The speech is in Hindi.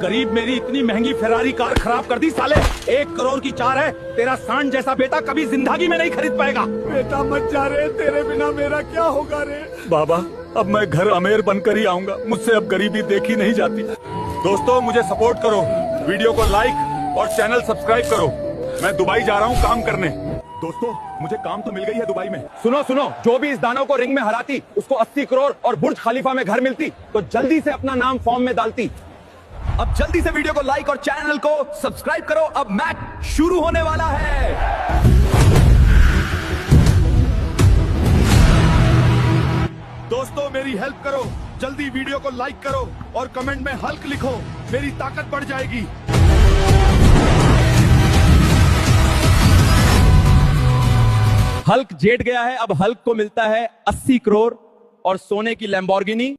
गरीब मेरी इतनी महंगी फेरारी कार खराब कर दी साले। 1 करोड़ की 4 है। तेरा सांड जैसा बेटा कभी जिंदगी में नहीं खरीद पाएगा। बेटा मत जा रे, तेरे बिना मेरा क्या होगा रे। बाबा अब मैं घर अमीर बनकर ही आऊंगा, मुझसे अब गरीबी देखी नहीं जाती। दोस्तों मुझे सपोर्ट करो, वीडियो को लाइक और चैनल सब्सक्राइब करो। मैं दुबई जा रहा हूँ काम करने। दोस्तों मुझे काम तो मिल गई है दुबई में। सुनो सुनो, जो भी इस दानव को रिंग में हराती उसको 80 करोड़ और बुर्ज खलीफा में घर मिलती। तो जल्दी से अपना नाम फॉर्म में डालती। अब जल्दी से वीडियो को लाइक और चैनल को सब्सक्राइब करो। अब मैच शुरू होने वाला है। दोस्तों मेरी हेल्प करो, जल्दी वीडियो को लाइक करो और कमेंट में हल्क लिखो, मेरी ताकत बढ़ जाएगी। हल्क जेट गया है, अब हल्क को मिलता है 80 करोड़ और सोने की लैम्बोर्गिनी।